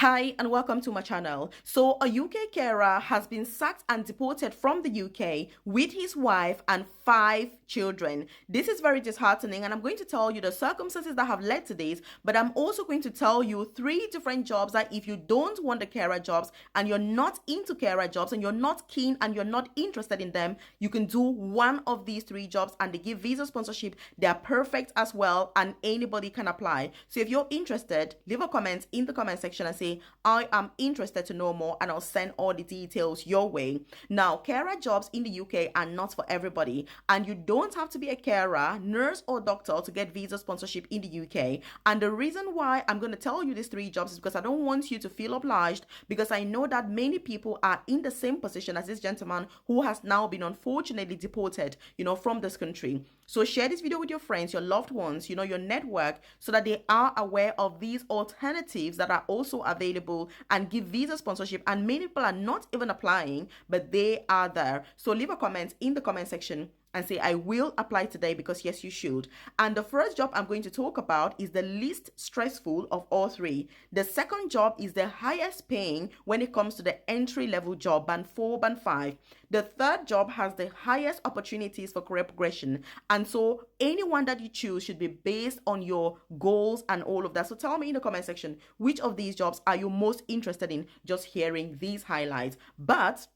Hi and welcome to my channel. So a UK carer has been sacked and deported from the UK with his wife and 5 children. This is very disheartening and I'm going to tell you the circumstances that have led to this, but I'm also going to tell you 3 different jobs that if you don't want the carer jobs and you're not into carer jobs and you're not keen and you're not interested in them, you can do one of these 3 jobs and they give visa sponsorship. They are perfect as well and anybody can apply. So if you're interested, leave a comment in the comment section and say I am interested to know more and I'll send all the details your way. Now, carer jobs in the UK are not for everybody and you don't have to be a carer, nurse or doctor to get visa sponsorship in the UK. And the reason why I'm going to tell you these 3 jobs is because I don't want you to feel obliged, because I know that many people are in the same position as this gentleman who has now been unfortunately deported, from this country. So share this video with your friends, your loved ones, your network, so that they are aware of these alternatives that are also available and give visa sponsorship. And many people are not even applying, but they are there. So leave a comment in the comment section and say, I will apply today, because yes, you should. And the first job I'm going to talk about is the least stressful of all 3. The second job is the highest paying when it comes to the entry level job, band 4, band 5. The third job has the highest opportunities for career progression. And so anyone that you choose should be based on your goals and all of that. So tell me in the comment section, which of these jobs are you most interested in just hearing these highlights? But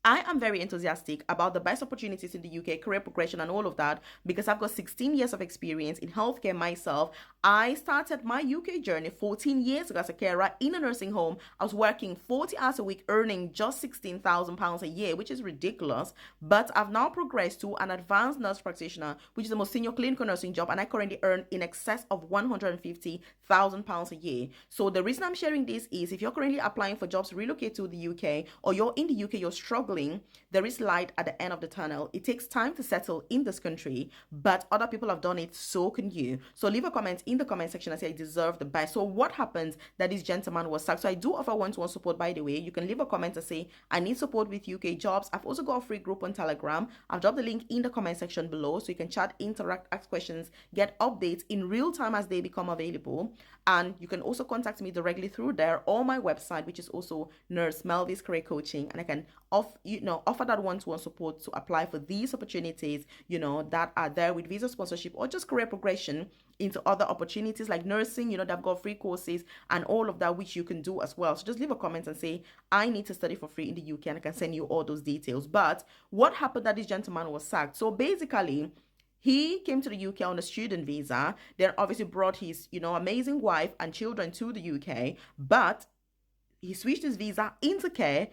I am very enthusiastic about the best opportunities in the UK, career progression and all of that, because I've got 16 years of experience in healthcare myself. I started my UK journey 14 years ago as a carer in a nursing home. I was working 40 hours a week, earning just £16,000 a year, which is ridiculous. But I've now progressed to an advanced nurse practitioner, which is the most senior clinical nursing job, and I currently earn in excess of £150,000 a year. So the reason I'm sharing this is if you're currently applying for jobs to relocate to the UK, or you're in the UK, you're struggling, there is light at the end of the tunnel. It takes time to settle in this country, but other people have done it, so can you. So leave a comment in the comment section and say I deserve the best. So what happens that this gentleman was sacked? So I do offer one-to-one support, by the way. You can leave a comment and say I need support with UK jobs. I've also got a free group on Telegram. I've dropped the link in the comment section below, so you can chat, interact, ask questions, get updates in real time as they become available. And you can also contact me directly through there or my website, which is also Nurse Melvis Career Coaching, and I can offer that one-to-one support to apply for these opportunities, that are there with visa sponsorship or just career progression into other opportunities like nursing. They've got free courses and all of that, which you can do as well. So just leave a comment and say, I need to study for free in the UK, and I can send you all those details. But what happened that this gentleman was sacked? So basically, he came to the UK on a student visa, then obviously brought his, amazing wife and children to the UK, but he switched his visa into care,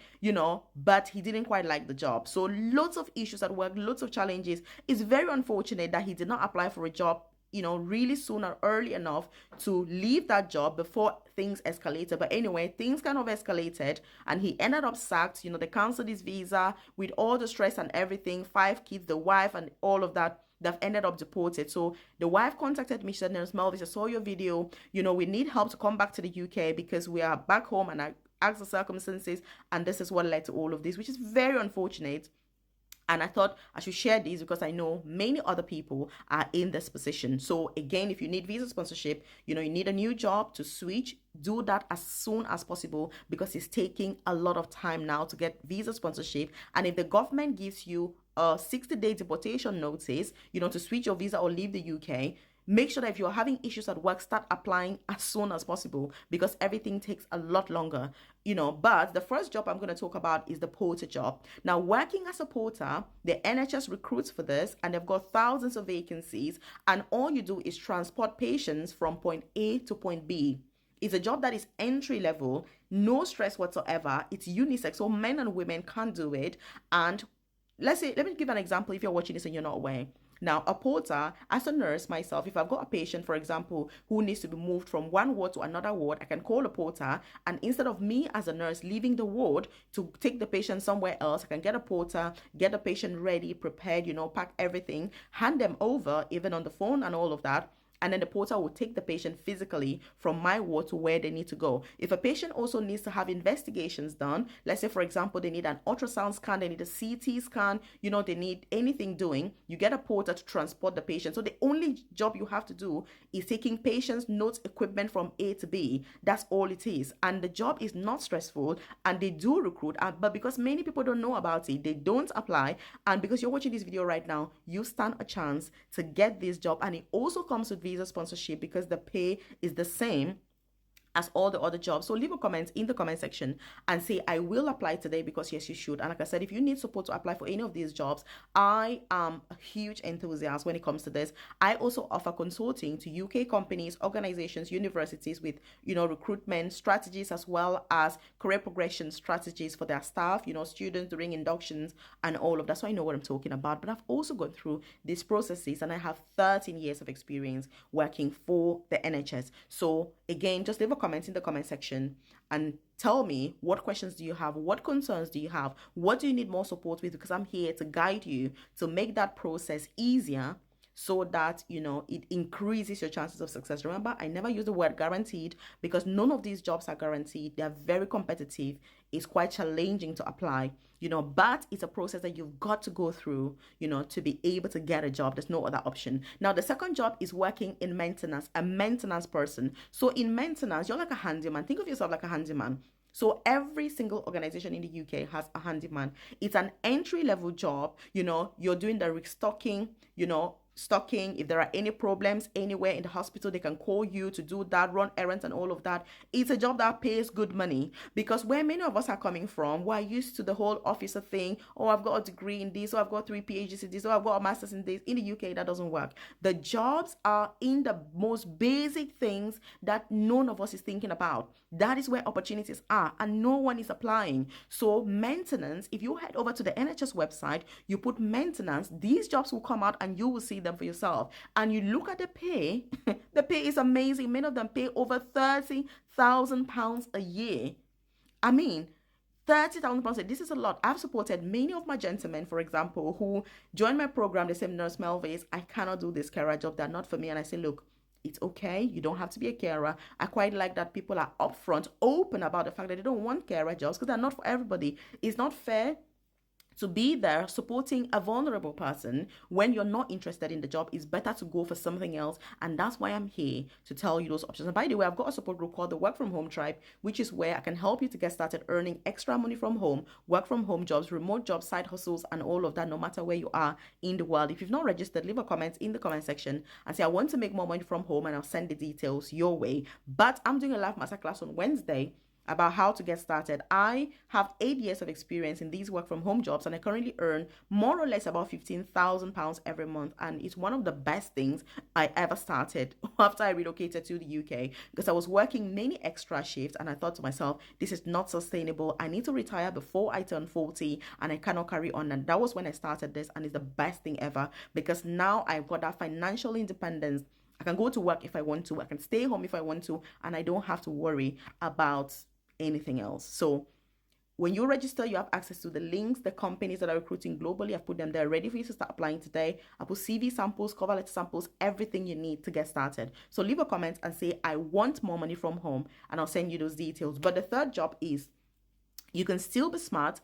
but he didn't quite like the job. So lots of issues at work, lots of challenges. It's very unfortunate that he did not apply for a job, really soon or early enough to leave that job before things escalated. But anyway, things kind of escalated and he ended up sacked. They canceled his visa with all the stress and everything, 5 kids, the wife and all of that. They've ended up deported. So the wife contacted me. She said, Nurse Melvis, I saw your video. We need help to come back to the UK because we are back home, and I asked the circumstances, and this is what led to all of this, which is very unfortunate. And I thought I should share these because I know many other people are in this position. So again, if you need visa sponsorship, you need a new job to switch, do that as soon as possible, because it's taking a lot of time now to get visa sponsorship. And if the government gives you a 60-day deportation notice, to switch your visa or leave the UK, make sure that if you're having issues at work, start applying as soon as possible, because everything takes a lot longer, But the first job I'm going to talk about is the porter job. Now, working as a porter, the NHS recruits for this, and they've got thousands of vacancies, and all you do is transport patients from point A to point B. It's a job that is entry level, no stress whatsoever. It's unisex, so men and women can do it. And let me give an example if you're watching this and you're not aware. Now, a porter, as a nurse myself, if I've got a patient, for example, who needs to be moved from one ward to another ward, I can call a porter, and instead of me as a nurse leaving the ward to take the patient somewhere else, I can get a porter, get the patient ready, prepared, pack everything, hand them over, even on the phone and all of that. and then the porter will take the patient physically from my ward to where they need to go. If a patient also needs to have investigations done, let's say, for example, they need an ultrasound scan, they need a CT scan, they need anything doing, you get a porter to transport the patient. So the only job you have to do is taking patients' notes, equipment from A to B. That's all it is. And the job is not stressful, and they do recruit, but because many people don't know about it, they don't apply. And because you're watching this video right now, you stand a chance to get this job. And it also comes with visa sponsorship because the pay is the same as all the other jobs. So leave a comment in the comment section and say, I will apply today, because yes, you should. And like I said, if you need support to apply for any of these jobs, I am a huge enthusiast when it comes to this. I also offer consulting to UK companies, organizations, universities with, recruitment strategies, as well as career progression strategies for their staff, students during inductions and all of that. So I know what I'm talking about. But I've also gone through these processes, and I have 13 years of experience working for the NHS. So again, just leave a comment in the comment section and tell me, what questions do you have? What concerns do you have? What do you need more support with? Because I'm here to guide you to make that process easier, so that it increases your chances of success. Remember, I never use the word guaranteed, because none of these jobs are guaranteed. They're very competitive. It's quite challenging to apply, but it's a process that you've got to go through, to be able to get a job. There's no other option. Now, the second job is working in maintenance, a maintenance person. So in maintenance, you're like a handyman. Think of yourself like a handyman. So every single organization in the UK has a handyman. It's an entry-level job. You're doing the restocking, stocking. If there are any problems anywhere in the hospital, they can call you to do that, run errands and all of that. It's a job that pays good money, because where many of us are coming from, we're used to the whole officer thing. Oh, I've got a degree in this, or I've got 3 PhDs in this, or I've got a master's in this. In the UK, that doesn't work. The jobs are in the most basic things that none of us is thinking about. That is where opportunities are, and no one is applying. So maintenance, if you head over to the NHS website, you put maintenance, these jobs will come out and you will see them for yourself. And you look at the pay, the pay is amazing. Many of them pay over £30,000 a year. I mean, £30,000. This is a lot. I've supported many of my gentlemen, for example, who joined my program. They say, Nurse Melvis, I cannot do this carer job. They're not for me. And I say, look, it's okay. You don't have to be a carer. I quite like that people are upfront, open about the fact that they don't want carer jobs, because they're not for everybody. It's not fair to be there supporting a vulnerable person when you're not interested in the job. Is better to go for something else. And that's why I'm here to tell you those options. And by the way, I've got a support group called the Work From Home Tribe, which is where I can help you to get started earning extra money from home, work from home jobs, remote jobs, side hustles, and all of that, no matter where you are in the world. If you've not registered, leave a comment in the comment section and say, I want to make more money from home, and I'll send the details your way. But I'm doing a live masterclass on Wednesday about how to get started. I have 8 years of experience in these work from home jobs, and I currently earn more or less about £15,000 every month. And it's one of the best things I ever started after I relocated to the UK, because I was working many extra shifts, and I thought to myself, this is not sustainable. I need to retire before I turn 40, and I cannot carry on. And that was when I started this, and it's the best thing ever, because now I've got that financial independence. I can go to work if I want to. I can stay home if I want to, and I don't have to worry about anything else. So when you register, you have access to the links, the companies that are recruiting globally. I've put them there ready for you to start applying today. I put CV samples, cover letter samples, everything you need to get started. So leave a comment and say, I want more money from home, and I'll send you those details. But the third job is, you can still be smart.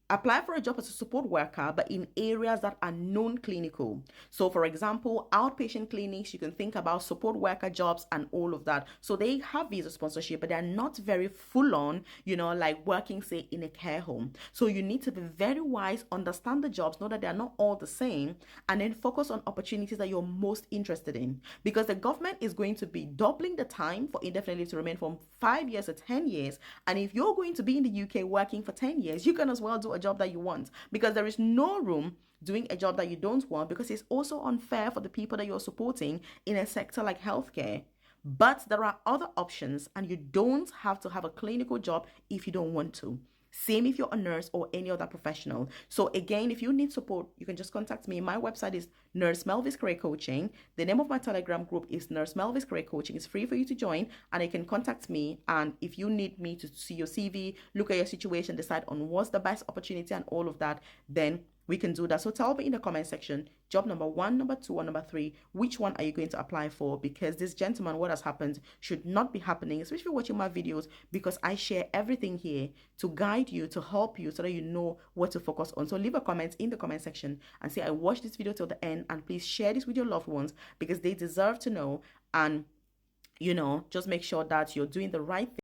Apply for a job as a support worker, but in areas that are non-clinical. So for example, outpatient clinics, you can think about support worker jobs and all of that. So they have visa sponsorship, but they're not very full on, like working, say, in a care home. So you need to be very wise, understand the jobs, know that they're not all the same, and then focus on opportunities that you're most interested in. Because the government is going to be doubling the time for indefinite leave to remain from 5 years to 10 years. And if you're going to be in the UK working for 10 years, you can as well do a job that you want, because there is no room doing a job that you don't want, because it's also unfair for the people that you're supporting in a sector like healthcare. But there are other options, and you don't have to have a clinical job if you don't want to. Same if you're a nurse or any other professional. So again, if you need support, you can just contact me. My website is Nurse Melvis Career Coaching. The name of my Telegram group is Nurse Melvis Career Coaching. It's free for you to join, and you can contact me. And if you need me to see your CV, look at your situation, decide on what's the best opportunity and all of that, then we can do that. So tell me in the comment section, job number 1, number 2, or number 3, which one are you going to apply for? Because this gentleman, what has happened should not be happening, especially if you're watching my videos, because I share everything here to guide you, to help you, so that you know what to focus on. So leave a comment in the comment section and say, I watched this video till the end, and please share this with your loved ones because they deserve to know. And just make sure that you're doing the right thing